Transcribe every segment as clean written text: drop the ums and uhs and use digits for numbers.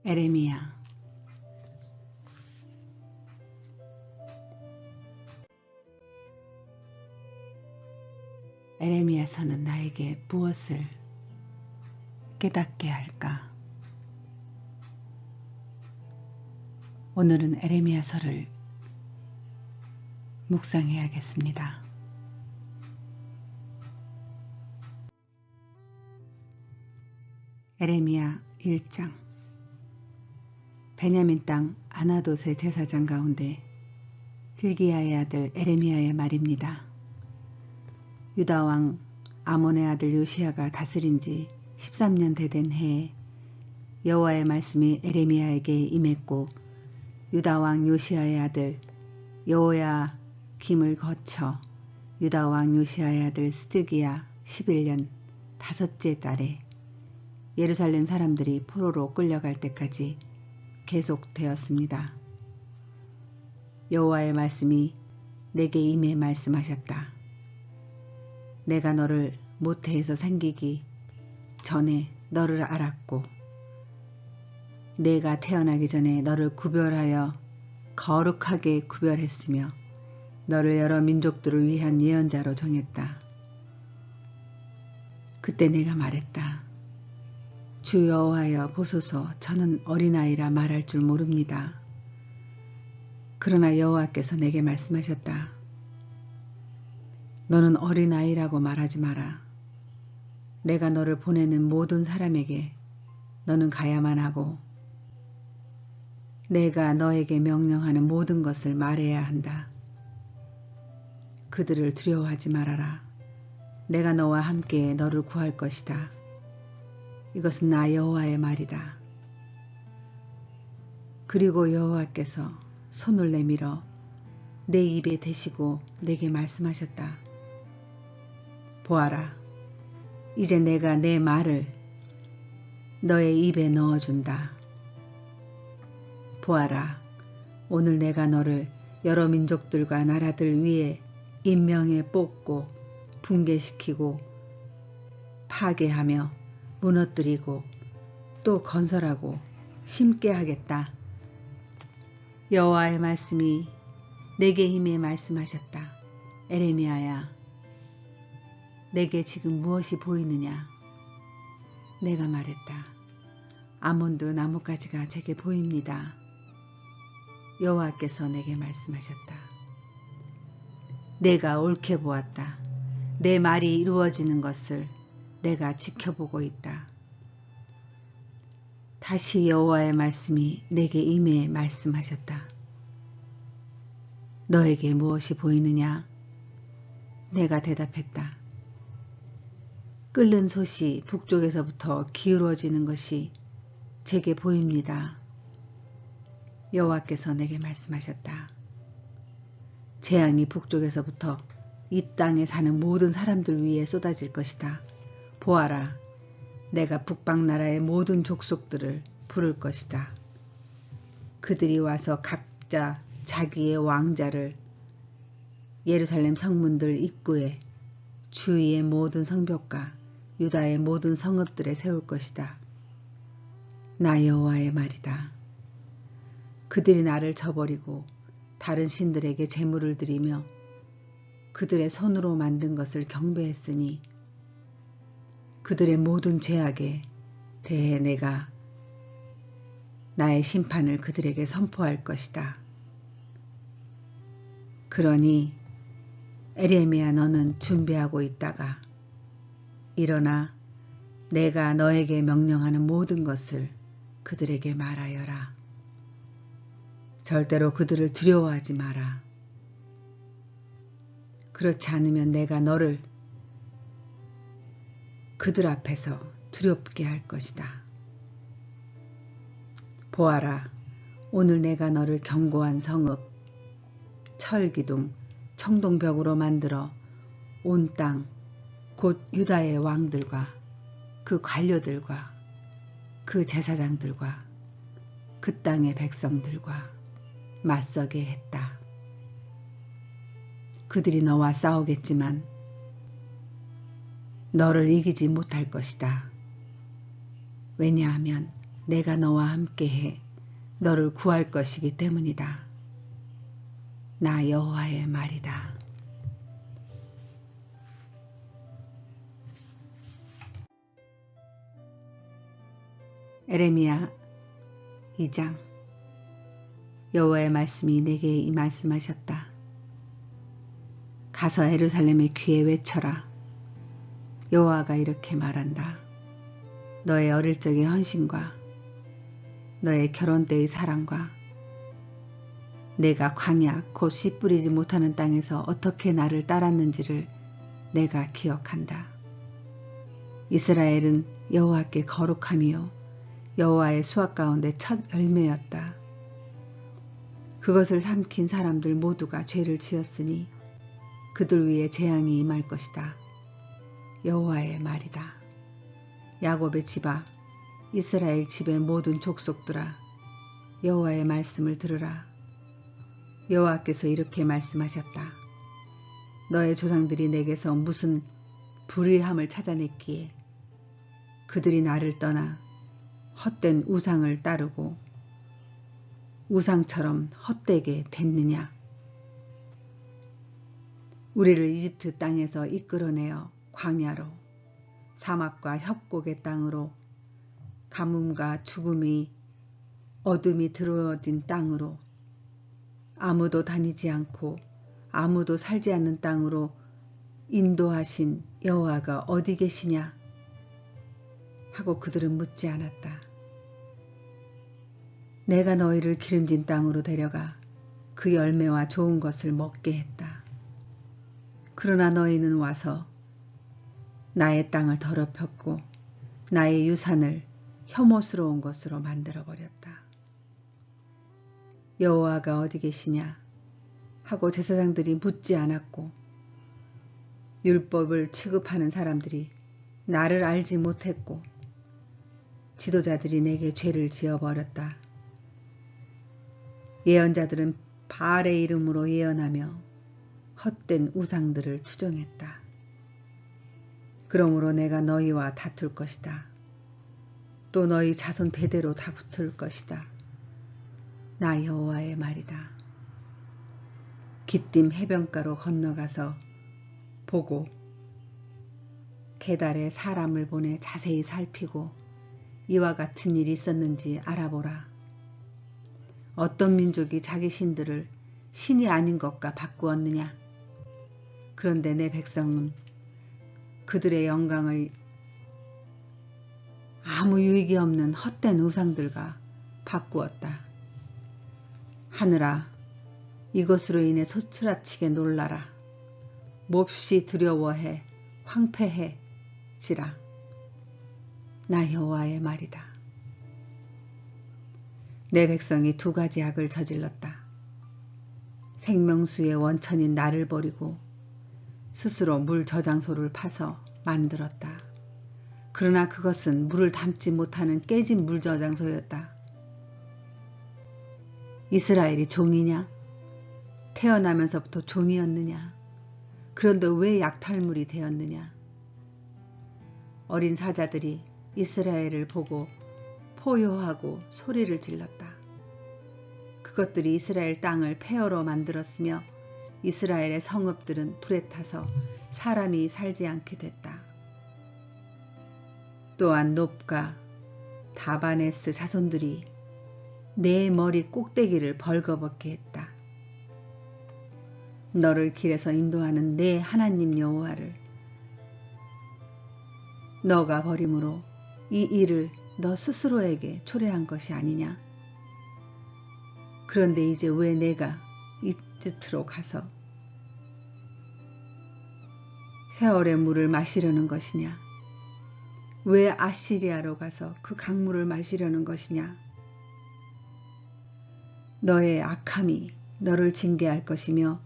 에레미야. 에레미야서는 나에게 무엇을 깨닫게 할까? 오늘은 에레미야서를 묵상해야겠습니다. 에레미야 1장. 베냐민 땅 아나돗의 제사장 가운데 hil기야의 아들 에레미야의 말입니다. 유다왕 아몬의 아들 요시야가 다스린 지 13년 되된 해에 여호와의 말씀이 에레미야에게 임했고, 유다왕 요시야의 아들 여호야김을 거쳐 유다왕 요시야의 아들 스드기야 11년 다섯째 달에 예루살렘 사람들이 포로로 끌려갈 때까지 계속되었습니다. 여호와의 말씀이 내게 임해 말씀하셨다. 내가 너를 모태에서 생기기 전에 너를 알았고, 내가 태어나기 전에 너를 구별하여 거룩하게 구별했으며 너를 여러 민족들을 위한 예언자로 정했다. 그때 내가 말했다. 주 여호와여 보소서, 저는 어린아이라 말할 줄 모릅니다. 그러나 여호와께서 내게 말씀하셨다. 너는 어린아이라고 말하지 마라. 내가 너를 보내는 모든 사람에게 너는 가야만 하고 내가 너에게 명령하는 모든 것을 말해야 한다. 그들을 두려워하지 말아라. 내가 너와 함께 너를 구할 것이다. 이것은 나 여호와의 말이다. 그리고 여호와께서 손을 내밀어 내 입에 대시고 내게 말씀하셨다. 보아라, 이제 내가 내 말을 너의 입에 넣어준다. 보아라, 오늘 내가 너를 여러 민족들과 나라들 위에 임명해 뽑고 붕괴시키고 파괴하며 무너뜨리고 또 건설하고 심게 하겠다. 여호와의 말씀이 내게 임해 말씀하셨다. 에레미야야, 내게 지금 무엇이 보이느냐? 내가 말했다. 아몬드 나뭇가지가 제게 보입니다. 여호와께서 내게 말씀하셨다. 내가 옳게 보았다. 내 말이 이루어지는 것을 내가 지켜보고 있다. 다시 여호와의 말씀이 내게 임해 말씀하셨다. 너에게 무엇이 보이느냐? 내가 대답했다. 끓는 솥이 북쪽에서부터 기울어지는 것이 제게 보입니다. 여호와께서 내게 말씀하셨다. 재앙이 북쪽에서부터 이 땅에 사는 모든 사람들 위에 쏟아질 것이다. 보아라, 내가 북방나라의 모든 족속들을 부를 것이다. 그들이 와서 각자 자기의 왕자를 예루살렘 성문들 입구에 주위의 모든 성벽과 유다의 모든 성읍들에 세울 것이다. 나 여호와의 말이다. 그들이 나를 저버리고 다른 신들에게 제물을 드리며 그들의 손으로 만든 것을 경배했으니 그들의 모든 죄악에 대해 내가 나의 심판을 그들에게 선포할 것이다. 그러니 에레미야, 너는 준비하고 있다가 일어나 내가 너에게 명령하는 모든 것을 그들에게 말하여라. 절대로 그들을 두려워하지 마라. 그렇지 않으면 내가 너를 그들 앞에서 두렵게 할 것이다. 보아라, 오늘 내가 너를 견고한 성읍, 철기둥, 청동벽으로 만들어 온 땅, 곧 유다의 왕들과 그 관료들과 그 제사장들과 그 땅의 백성들과 맞서게 했다. 그들이 너와 싸우겠지만 너를 이기지 못할 것이다. 왜냐하면 내가 너와 함께해 너를 구할 것이기 때문이다. 나 여호와의 말이다. 에레미야 2장. 여호와의 말씀이 내게 이 말씀하셨다. 가서 예루살렘의 귀에 외쳐라. 여호와가 이렇게 말한다. 너의 어릴 적의 헌신과 너의 결혼 때의 사랑과 내가 광야 곧 씨 뿌리지 못하는 땅에서 어떻게 나를 따랐는지를 내가 기억한다. 이스라엘은 여호와께 거룩함이요 여호와의 수확 가운데 첫 열매였다. 그것을 삼킨 사람들 모두가 죄를 지었으니 그들 위에 재앙이 임할 것이다. 여호와의 말이다. 야곱의 집아, 이스라엘 집의 모든 족속들아, 여호와의 말씀을 들으라. 여호와께서 이렇게 말씀하셨다. 너의 조상들이 내게서 무슨 불의함을 찾아냈기에 그들이 나를 떠나 헛된 우상을 따르고 우상처럼 헛되게 됐느냐. 우리를 이집트 땅에서 이끌어내어 광야로 사막과 협곡의 땅으로 가뭄과 죽음이 어둠이 들어진 땅으로 아무도 다니지 않고 아무도 살지 않는 땅으로 인도하신 여호와가 어디 계시냐 하고 그들은 묻지 않았다. 내가 너희를 기름진 땅으로 데려가 그 열매와 좋은 것을 먹게 했다. 그러나 너희는 와서 나의 땅을 더럽혔고 나의 유산을 혐오스러운 것으로 만들어버렸다. 여호와가 어디 계시냐 하고 제사장들이 묻지 않았고 율법을 취급하는 사람들이 나를 알지 못했고 지도자들이 내게 죄를 지어버렸다. 예언자들은 바알의 이름으로 예언하며 헛된 우상들을 추종했다. 그러므로 내가 너희와 다툴 것이다. 또 너희 자손 대대로 다붙을 것이다. 나 여호와의 말이다. 기띔 해변가로 건너가서 보고 게달에 사람을 보내 자세히 살피고 이와 같은 일이 있었는지 알아보라. 어떤 민족이 자기 신들을 신이 아닌 것과 바꾸었느냐. 그런데 내 백성은 그들의 영광을 아무 유익이 없는 헛된 우상들과 바꾸었다. 하늘아, 이것으로 인해 소스라치게 놀라라. 몹시 두려워해 황폐해지라. 나 여호와의 말이다. 내 백성이 두 가지 악을 저질렀다. 생명수의 원천인 나를 버리고 스스로 물 저장소를 파서 만들었다. 그러나 그것은 물을 담지 못하는 깨진 물 저장소였다. 이스라엘이 종이냐? 태어나면서부터 종이었느냐? 그런데 왜 약탈물이 되었느냐? 어린 사자들이 이스라엘을 보고 포효하고 소리를 질렀다. 그것들이 이스라엘 땅을 폐허로 만들었으며 이스라엘의 성읍들은 불에 타서 사람이 살지 않게 됐다. 또한 놉과 다바네스 자손들이 내 머리 꼭대기를 벌거벗게 했다. 너를 길에서 인도하는 내 하나님 여호와를 너가 버림으로 이 일을 너 스스로에게 초래한 것이 아니냐. 그런데 이제 왜 내가 이집트로 가서 세월의 물을 마시려는 것이냐. 왜 아시리아로 가서 그 강물을 마시려는 것이냐. 너의 악함이 너를 징계할 것이며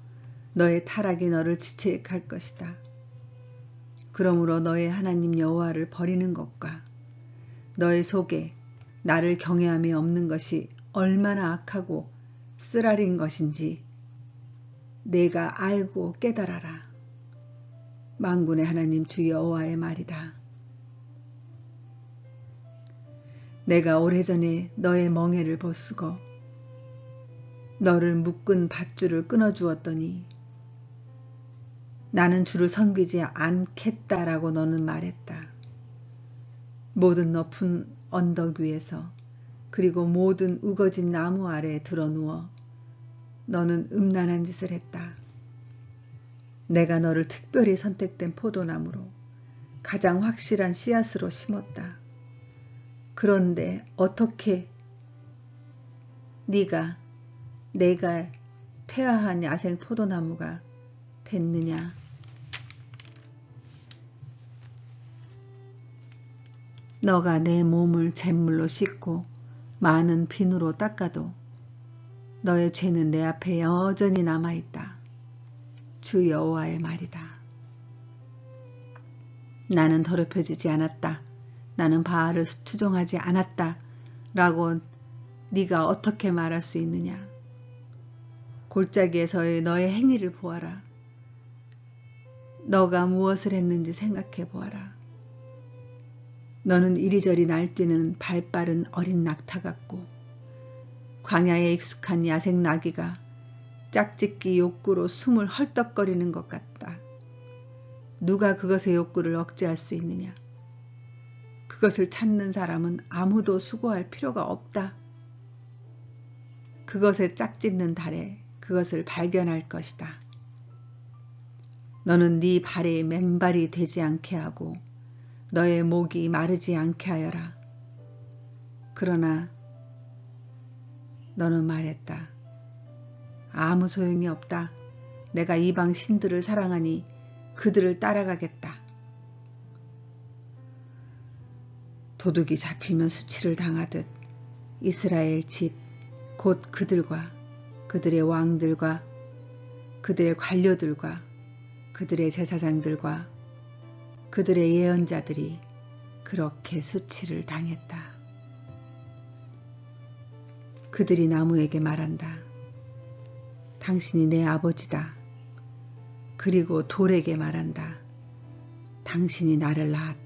너의 타락이 너를 지책할 것이다. 그러므로 너의 하나님 여호와를 버리는 것과 너의 속에 나를 경외함이 없는 것이 얼마나 악하고 쓰라린 것인지 내가 알고 깨달아라. 만군의 하나님 주 여호와의 말이다. 내가 오래전에 너의 멍에를 보쓰고 너를 묶은 밧줄을 끊어주었더니 나는 주를 섬기지 않겠다라고 너는 말했다. 모든 높은 언덕 위에서 그리고 모든 우거진 나무 아래에 드러누워 너는 음란한 짓을 했다. 내가 너를 특별히 선택된 포도나무로 가장 확실한 씨앗으로 심었다. 그런데 어떻게 네가 내가 퇴화한 야생 포도나무가 됐느냐? 너가 내 몸을 잿물로 씻고 많은 비누로 닦아도 너의 죄는 내 앞에 여전히 남아있다. 주 여호와의 말이다. 나는 더럽혀지지 않았다. 나는 바알을 투정하지 않았다. 라고 네가 어떻게 말할 수 있느냐? 골짜기에서의 너의 행위를 보아라. 너가 무엇을 했는지 생각해 보아라. 너는 이리저리 날뛰는 발빠른 어린 낙타 같고 광야에 익숙한 야생 나귀가 짝짓기 욕구로 숨을 헐떡거리는 것 같다. 누가 그것의 욕구를 억제할 수 있느냐? 그것을 찾는 사람은 아무도 수고할 필요가 없다. 그것의 짝짓는 달에 그것을 발견할 것이다. 너는 네 발에 맨발이 되지 않게 하고 너의 목이 마르지 않게 하여라. 그러나 너는 말했다. 아무 소용이 없다. 내가 이방 신들을 사랑하니 그들을 따라가겠다. 도둑이 잡히면 수치를 당하듯 이스라엘 집, 곧 그들과 그들의 왕들과 그들의 관료들과 그들의 제사장들과 그들의 예언자들이 그렇게 수치를 당했다. 그들이 나무에게 말한다. 당신이 내 아버지다. 그리고 돌에게 말한다. 당신이 나를 낳았다.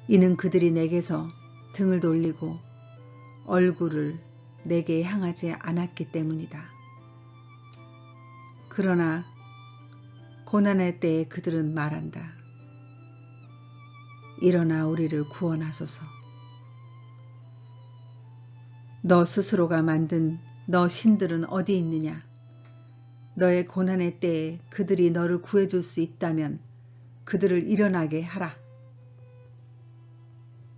이는 그들이 내게서 등을 돌리고 얼굴을 내게 향하지 않았기 때문이다. 그러나 고난의 때에 그들은 말한다. 일어나 우리를 구원하소서. 너 스스로가 만든 너 신들은 어디 있느냐? 너의 고난의 때에 그들이 너를 구해줄 수 있다면 그들을 일어나게 하라.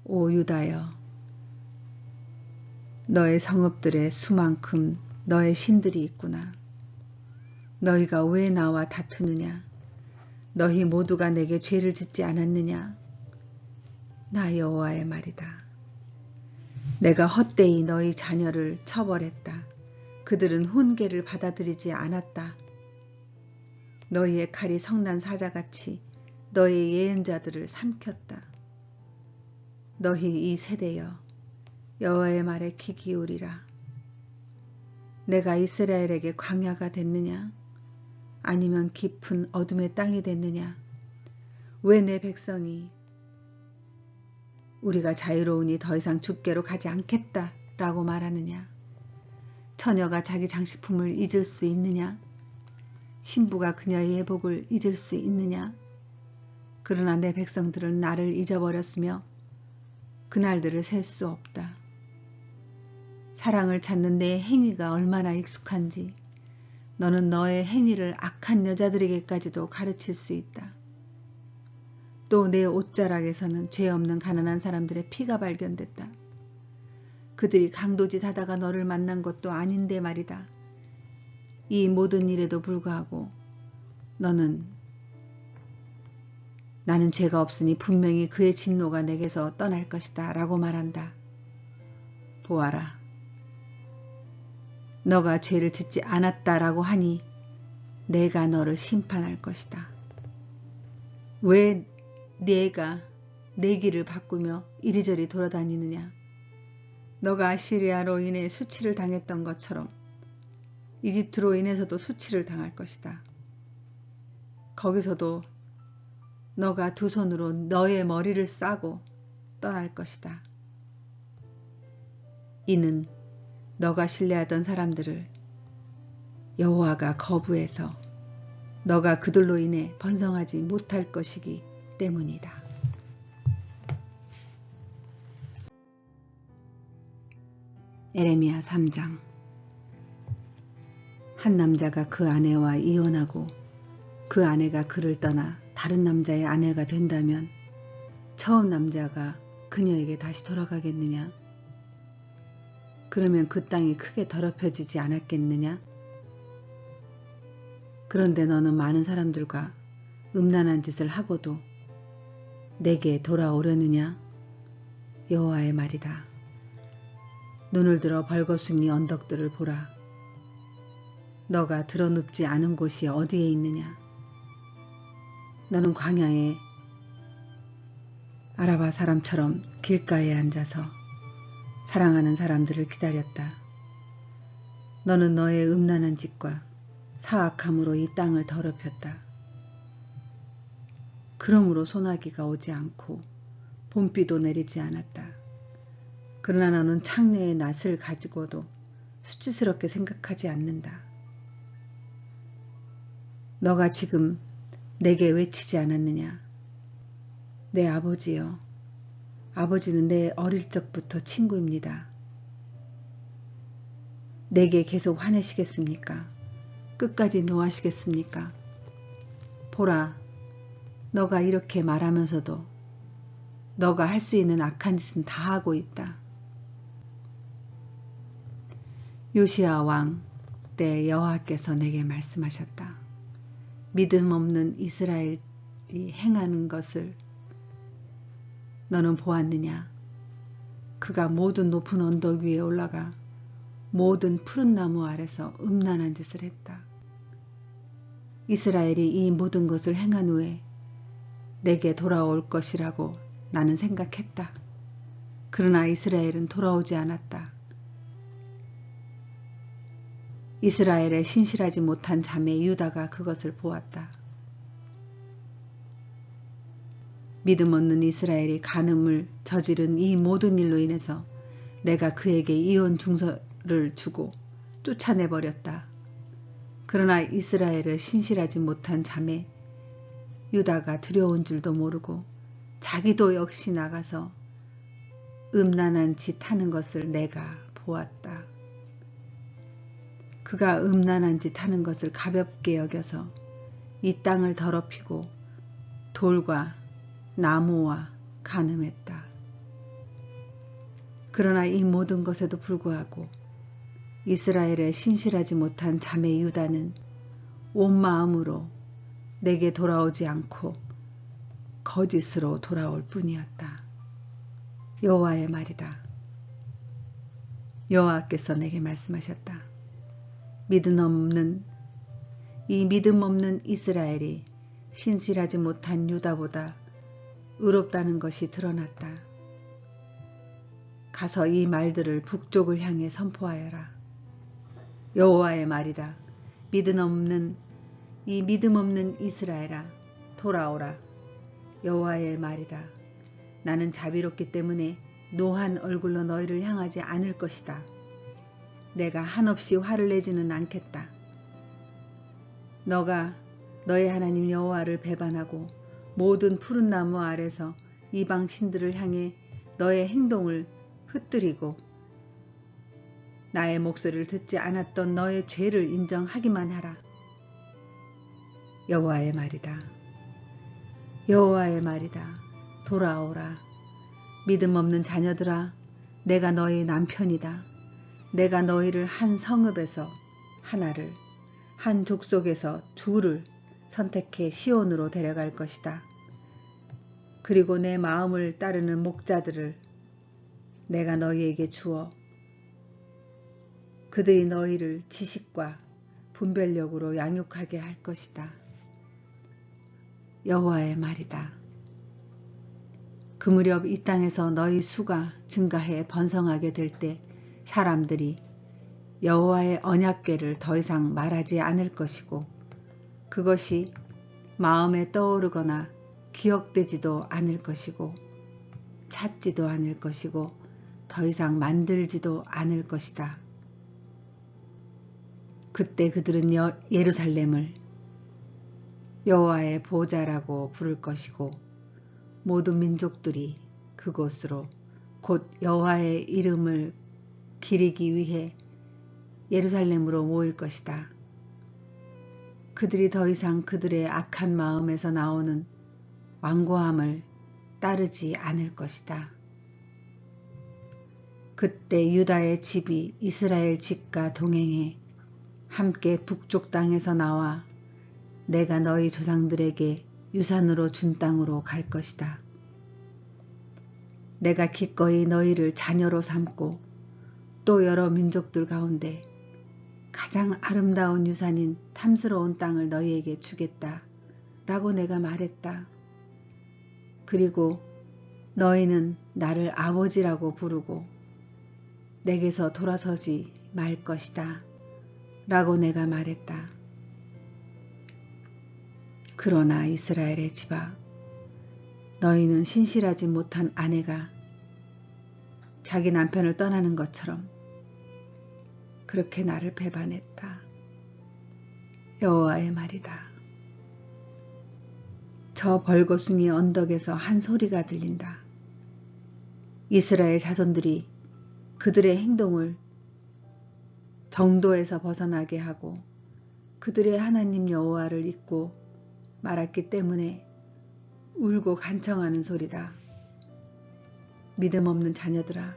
오 유다여, 너의 성읍들의 수만큼 너의 신들이 있구나. 너희가 왜 나와 다투느냐? 너희 모두가 내게 죄를 짓지 않았느냐? 나 여호와의 말이다. 내가 헛되이 너희 자녀를 처벌했다. 그들은 훈계를 받아들이지 않았다. 너희의 칼이 성난 사자같이 너희 예언자들을 삼켰다. 너희 이 세대여, 여호와의 말에 귀 기울이라. 내가 이스라엘에게 광야가 됐느냐? 아니면 깊은 어둠의 땅이 됐느냐? 왜 내 백성이 우리가 자유로우니 더 이상 줍게로 가지 않겠다 라고 말하느냐? 처녀가 자기 장식품을 잊을 수 있느냐? 신부가 그녀의 예복을 잊을 수 있느냐? 그러나 내 백성들은 나를 잊어버렸으며 그날들을 셀 수 없다. 사랑을 찾는 내 행위가 얼마나 익숙한지 너는 너의 행위를 악한 여자들에게까지도 가르칠 수 있다. 또 내 옷자락에서는 죄 없는 가난한 사람들의 피가 발견됐다. 그들이 강도짓 하다가 너를 만난 것도 아닌데 말이다. 이 모든 일에도 불구하고 너는 나는 죄가 없으니 분명히 그의 진노가 내게서 떠날 것이다 라고 말한다. 보아라. 너가 죄를 짓지 않았다라고 하니 내가 너를 심판할 것이다. 왜 네가 내 길을 바꾸며 이리저리 돌아다니느냐? 너가 아시리아로 인해 수치를 당했던 것처럼 이집트로 인해서도 수치를 당할 것이다. 거기서도 너가 두 손으로 너의 머리를 싸고 떠날 것이다. 이는 너가 신뢰하던 사람들을 여호와가 거부해서 너가 그들로 인해 번성하지 못할 것이기 때문이다. 에레미야 3장. 한 남자가 그 아내와 이혼하고 그 아내가 그를 떠나 다른 남자의 아내가 된다면 처음 남자가 그녀에게 다시 돌아가겠느냐? 그러면 그 땅이 크게 더럽혀지지 않았겠느냐? 그런데 너는 많은 사람들과 음란한 짓을 하고도 내게 돌아오려느냐? 여호와의 말이다. 눈을 들어 벌거숭이 언덕들을 보라. 너가 드러눕지 않은 곳이 어디에 있느냐? 너는 광야에 아라바 사람처럼 길가에 앉아서 사랑하는 사람들을 기다렸다. 너는 너의 음란한 짓과 사악함으로 이 땅을 더럽혔다. 그러므로 소나기가 오지 않고 봄비도 내리지 않았다. 그러나 너는 창녀의 낯을 가지고도 수치스럽게 생각하지 않는다. 너가 지금 내게 외치지 않았느냐? 내 아버지여, 아버지는 내 어릴 적부터 친구입니다. 내게 계속 화내시겠습니까? 끝까지 노하시겠습니까? 보라, 너가 이렇게 말하면서도 너가 할 수 있는 악한 짓은 다 하고 있다. 요시야 왕 때 여호와께서 내게 말씀하셨다. 믿음 없는 이스라엘이 행하는 것을 너는 보았느냐? 그가 모든 높은 언덕 위에 올라가 모든 푸른 나무 아래서 음란한 짓을 했다. 이스라엘이 이 모든 것을 행한 후에 내게 돌아올 것이라고 나는 생각했다. 그러나 이스라엘은 돌아오지 않았다. 이스라엘의 신실하지 못한 자매 유다가 그것을 보았다. 믿음 없는 이스라엘이 간음을 저지른 이 모든 일로 인해서 내가 그에게 이혼 중서를 주고 쫓아내버렸다. 그러나 이스라엘의 신실하지 못한 자매 유다가 두려운 줄도 모르고 자기도 역시 나가서 음란한 짓 하는 것을 내가 보았다. 그가 음란한 짓 하는 것을 가볍게 여겨서 이 땅을 더럽히고 돌과 나무와 간음했다. 그러나 이 모든 것에도 불구하고 이스라엘의 신실하지 못한 자매 유다는 온 마음으로 내게 돌아오지 않고 거짓으로 돌아올 뿐이었다. 여호와의 말이다. 여호와께서 내게 말씀하셨다. 믿음 없는 이스라엘이 신실하지 못한 유다보다 의롭다는 것이 드러났다. 가서 이 말들을 북쪽을 향해 선포하여라. 여호와의 말이다. 믿음 없는 이스라엘아, 돌아오라. 여호와의 말이다. 나는 자비롭기 때문에 노한 얼굴로 너희를 향하지 않을 것이다. 내가 한없이 화를 내지는 않겠다. 너가 너의 하나님 여호와를 배반하고 모든 푸른 나무 아래서 이방 신들을 향해 너의 행동을 흩뜨리고 나의 목소리를 듣지 않았던 너의 죄를 인정하기만 하라. 여호와의 말이다. 여호와의 말이다. 돌아오라. 믿음 없는 자녀들아, 내가 너희 남편이다. 내가 너희를 한 성읍에서 하나를, 한 족속에서 둘을 선택해 시온으로 데려갈 것이다. 그리고 내 마음을 따르는 목자들을 내가 너희에게 주어 그들이 너희를 지식과 분별력으로 양육하게 할 것이다. 여호와의 말이다. 그 무렵 이 땅에서 너희 수가 증가해 번성하게 될 때 사람들이 여호와의 언약궤를 더 이상 말하지 않을 것이고 그것이 마음에 떠오르거나 기억되지도 않을 것이고 찾지도 않을 것이고 더 이상 만들지도 않을 것이다. 그때 그들은 예루살렘을 여호와의 보좌라고 부를 것이고 모든 민족들이 그곳으로 곧 여호와의 이름을 기리기 위해 예루살렘으로 모일 것이다. 그들이 더 이상 그들의 악한 마음에서 나오는 완고함을 따르지 않을 것이다. 그때 유다의 집이 이스라엘 집과 동행해 함께 북쪽 땅에서 나와 내가 너희 조상들에게 유산으로 준 땅으로 갈 것이다. 내가 기꺼이 너희를 자녀로 삼고 또 여러 민족들 가운데 가장 아름다운 유산인 탐스러운 땅을 너희에게 주겠다 라고 내가 말했다. 그리고 너희는 나를 아버지라고 부르고 내게서 돌아서지 말 것이다 라고 내가 말했다. 그러나 이스라엘의 집아, 너희는 신실하지 못한 아내가 자기 남편을 떠나는 것처럼 그렇게 나를 배반했다. 여호와의 말이다. 저 벌거숭이 언덕에서 한 소리가 들린다. 이스라엘 자손들이 그들의 행동을 정도에서 벗어나게 하고 그들의 하나님 여호와를 잊고 말았기 때문에 울고 간청하는 소리다. 믿음 없는 자녀들아,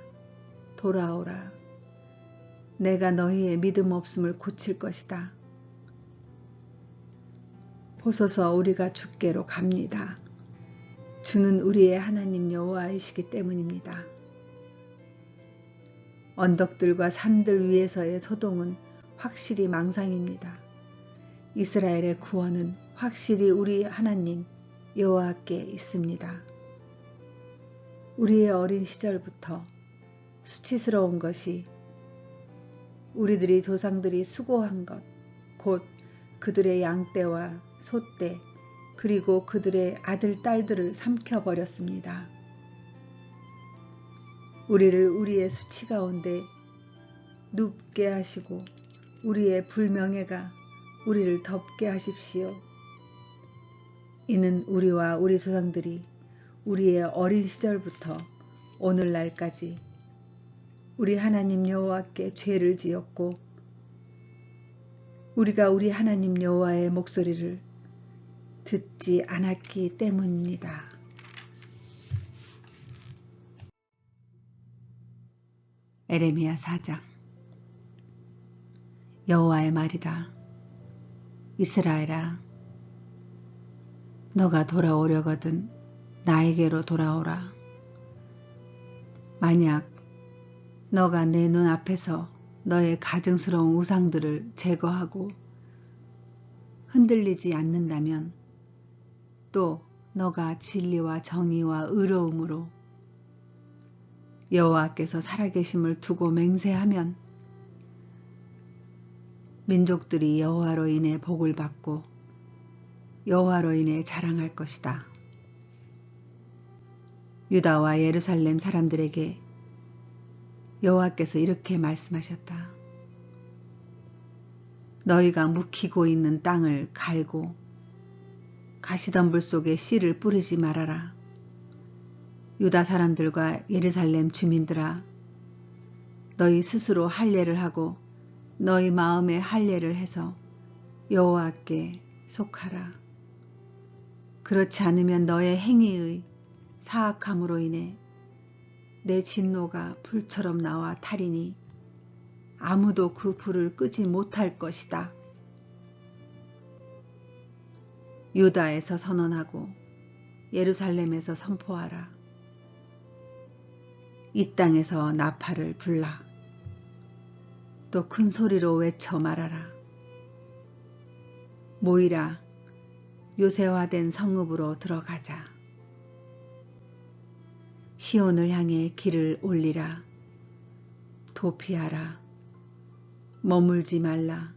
돌아오라. 내가 너희의 믿음 없음을 고칠 것이다. 보소서, 우리가 주께로 갑니다. 주는 우리의 하나님 여호와이시기 때문입니다. 언덕들과 산들 위에서의 소동은 확실히 망상입니다. 이스라엘의 구원은 확실히 우리 하나님 여호와께 있습니다. 우리의 어린 시절부터 수치스러운 것이 우리들이 조상들이 수고한 것, 곧 그들의 양떼와 소떼, 그리고 그들의 아들, 딸들을 삼켜버렸습니다. 우리를 우리의 수치 가운데 눕게 하시고 우리의 불명예가 우리를 덮게 하십시오. 이는 우리와 우리 조상들이 우리의 어린 시절부터 오늘날까지 우리 하나님 여호와께 죄를 지었고 우리가 우리 하나님 여호와의 목소리를 듣지 않았기 때문입니다. 에레미야 4장. 여호와의 말이다. 이스라엘아, 너가 돌아오려거든 나에게로 돌아오라. 만약 너가 내 눈앞에서 너의 가증스러운 우상들을 제거하고 흔들리지 않는다면, 또 너가 진리와 정의와 의로움으로 여호와께서 살아계심을 두고 맹세하면 민족들이 여호와로 인해 복을 받고 여호와로 인해 자랑할 것이다. 유다와 예루살렘 사람들에게 여호와께서 이렇게 말씀하셨다. 너희가 묵히고 있는 땅을 갈고 가시덤불 속에 씨를 뿌리지 말아라. 유다 사람들과 예루살렘 주민들아, 너희 스스로 할례를 하고 너희 마음에 할례를 해서 여호와께 속하라. 그렇지 않으면 너의 행위의 사악함으로 인해 내 진노가 불처럼 나와 타리니 아무도 그 불을 끄지 못할 것이다. 유다에서 선언하고 예루살렘에서 선포하라. 이 땅에서 나팔을 불라. 또 큰 소리로 외쳐 말하라. 모이라, 요새화된 성읍으로 들어가자. 시온을 향해 길을 올리라. 도피하라. 머물지 말라.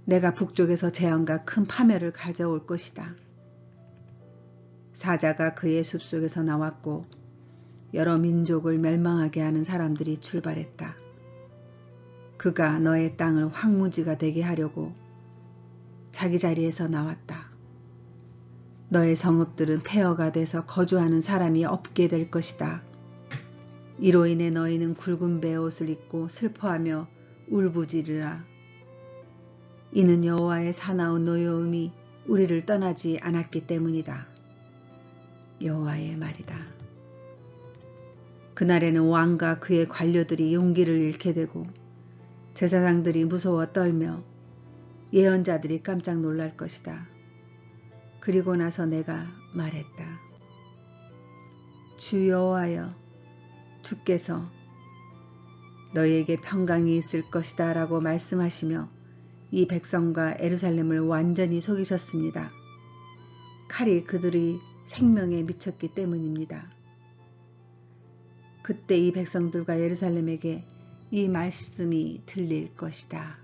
내가 북쪽에서 재앙과 큰 파멸을 가져올 것이다. 사자가 그의 숲속에서 나왔고 여러 민족을 멸망하게 하는 사람들이 출발했다. 그가 너의 땅을 황무지가 되게 하려고 자기 자리에서 나왔다. 너의 성읍들은 폐허가 돼서 거주하는 사람이 없게 될 것이다. 이로 인해 너희는 굵은 베옷을 입고 슬퍼하며 울부짖으라. 이는 여호와의 사나운 노여움이 우리를 떠나지 않았기 때문이다. 여호와의 말이다. 그날에는 왕과 그의 관료들이 용기를 잃게 되고 제사장들이 무서워 떨며 예언자들이 깜짝 놀랄 것이다. 그리고 나서 내가 말했다. 주 여호와여, 주께서 너희에게 평강이 있을 것이다 라고 말씀하시며 이 백성과 예루살렘을 완전히 속이셨습니다. 칼이 그들의 생명에 미쳤기 때문입니다. 그때 이 백성들과 예루살렘에게 이 말씀이 들릴 것이다.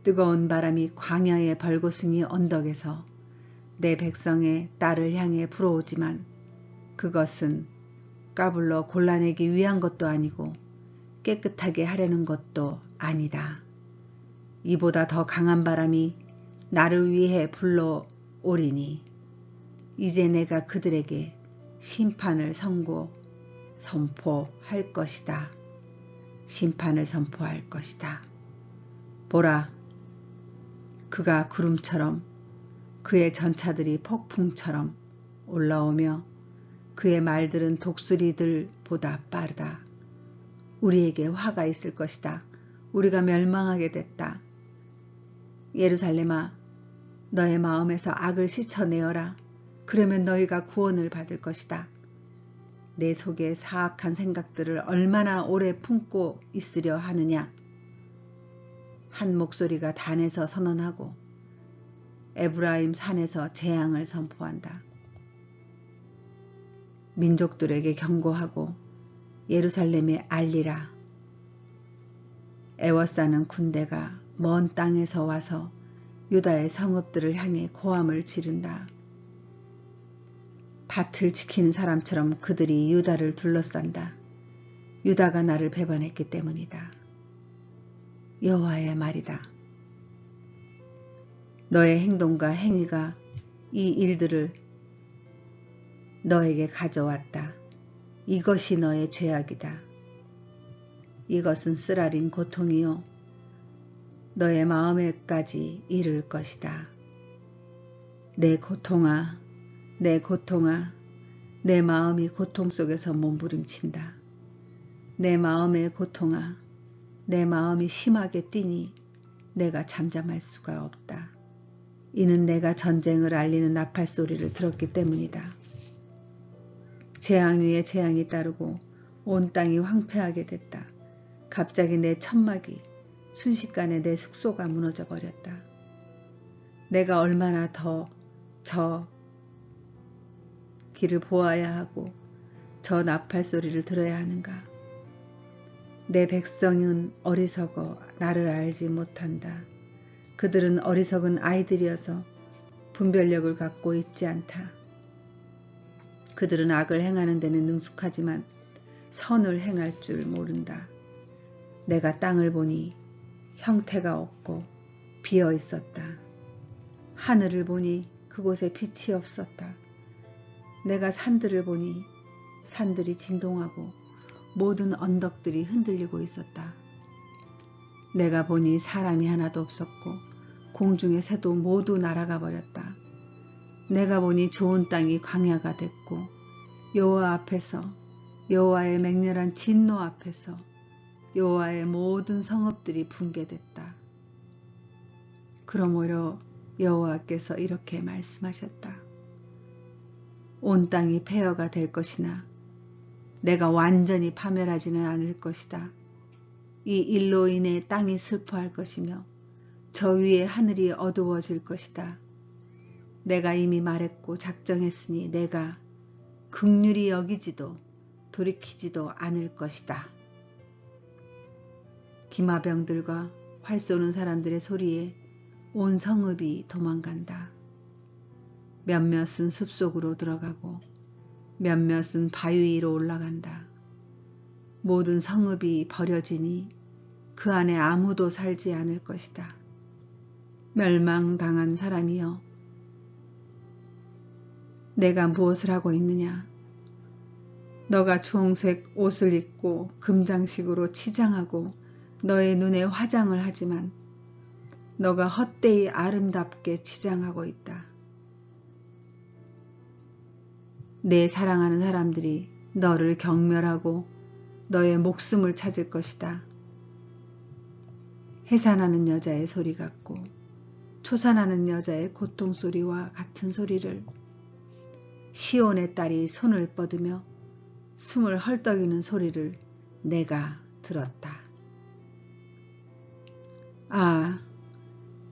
뜨거운 바람이 광야의 벌거숭이 언덕에서 내 백성의 딸을 향해 불어오지만 그것은 까불러 골라내기 위한 것도 아니고 깨끗하게 하려는 것도 아니다. 이보다 더 강한 바람이 나를 위해 불러오리니 이제 내가 그들에게 심판을 선포할 것이다. 심판을 선포할 것이다. 보라, 그가 구름처럼 그의 전차들이 폭풍처럼 올라오며 그의 말들은 독수리들보다 빠르다. 우리에게 화가 있을 것이다. 우리가 멸망하게 됐다. 예루살렘아, 너의 마음에서 악을 씻어내어라. 그러면 너희가 구원을 받을 것이다. 내 속에 사악한 생각들을 얼마나 오래 품고 있으려 하느냐. 한 목소리가 단에서 선언하고 에브라임 산에서 재앙을 선포한다. 민족들에게 경고하고 예루살렘에 알리라. 애워싸는 군대가 먼 땅에서 와서 유다의 성읍들을 향해 고함을 지른다. 밭을 지키는 사람처럼 그들이 유다를 둘러싼다. 유다가 나를 배반했기 때문이다. 여호와의 말이다. 너의 행동과 행위가 이 일들을 너에게 가져왔다. 이것이 너의 죄악이다. 이것은 쓰라린 고통이요 너의 마음에까지 이를 것이다. 내 고통아, 내 고통아, 내 마음이 고통 속에서 몸부림친다. 내 마음의 고통아, 내 마음이 심하게 뛰니 내가 잠잠할 수가 없다. 이는 내가 전쟁을 알리는 나팔 소리를 들었기 때문이다. 재앙 위에 재앙이 따르고 온 땅이 황폐하게 됐다. 갑자기 내 천막이 순식간에 내 숙소가 무너져 버렸다. 내가 얼마나 더 저 길을 보아야 하고 저 나팔 소리를 들어야 하는가. 내 백성은 어리석어 나를 알지 못한다. 그들은 어리석은 아이들이어서 분별력을 갖고 있지 않다. 그들은 악을 행하는 데는 능숙하지만 선을 행할 줄 모른다. 내가 땅을 보니 형태가 없고 비어 있었다. 하늘을 보니 그곳에 빛이 없었다. 내가 산들을 보니 산들이 진동하고 모든 언덕들이 흔들리고 있었다. 내가 보니 사람이 하나도 없었고 공중의 새도 모두 날아가 버렸다. 내가 보니 좋은 땅이 광야가 됐고 여호와 앞에서 여호와의 맹렬한 진노 앞에서 여호와의 모든 성읍들이 붕괴됐다. 그러므로 여호와께서 이렇게 말씀하셨다. 온 땅이 폐허가 될 것이나 내가 완전히 파멸하지는 않을 것이다. 이 일로 인해 땅이 슬퍼할 것이며 저 위에 하늘이 어두워질 것이다. 내가 이미 말했고 작정했으니 내가 긍휼히 여기지도 돌이키지도 않을 것이다. 기마병들과 활 쏘는 사람들의 소리에 온 성읍이 도망간다. 몇몇은 숲속으로 들어가고 몇몇은 바위 위로 올라간다. 모든 성읍이 버려지니 그 안에 아무도 살지 않을 것이다. 멸망당한 사람이여, 내가 무엇을 하고 있느냐? 너가 주홍색 옷을 입고 금장식으로 치장하고 너의 눈에 화장을 하지만 너가 헛되이 아름답게 치장하고 있다. 내 사랑하는 사람들이 너를 경멸하고 너의 목숨을 찾을 것이다. 해산하는 여자의 소리 같고 초산하는 여자의 고통소리와 같은 소리를 시온의 딸이 손을 뻗으며 숨을 헐떡이는 소리를 내가 들었다. 아,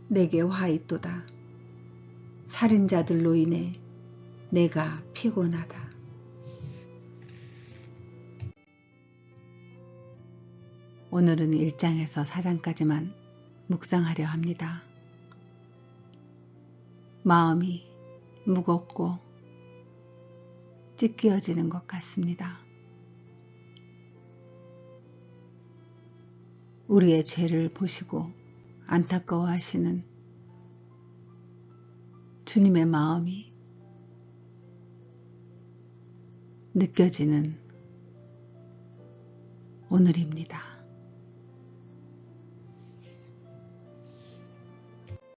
내게 화 있도다. 살인자들로 인해 내가 피곤하다. 오늘은 1장에서 4장까지만 묵상하려 합니다. 마음이 무겁고 찢겨지는 것 같습니다. 우리의 죄를 보시고 안타까워하시는 주님의 마음이 느껴지는 오늘입니다.